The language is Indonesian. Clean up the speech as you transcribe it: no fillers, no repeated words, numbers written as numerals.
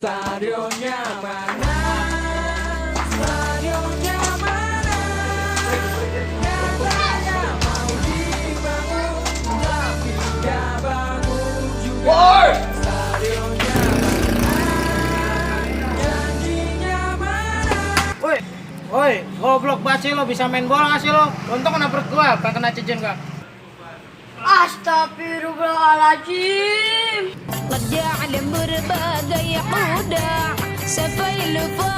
Stadionnya mana? Stadionnya mana? Katanya mau dibangun, tapi gak bangun juga. Stadionnya mana? Janjinya mana? Woi, goblok banget sih lo, bisa main bola gak sih lo? Untung kena perut gua, bukan kena cincin gua. Astagfirullahaladzim. قد يعلم berbagai mudah sampai lupa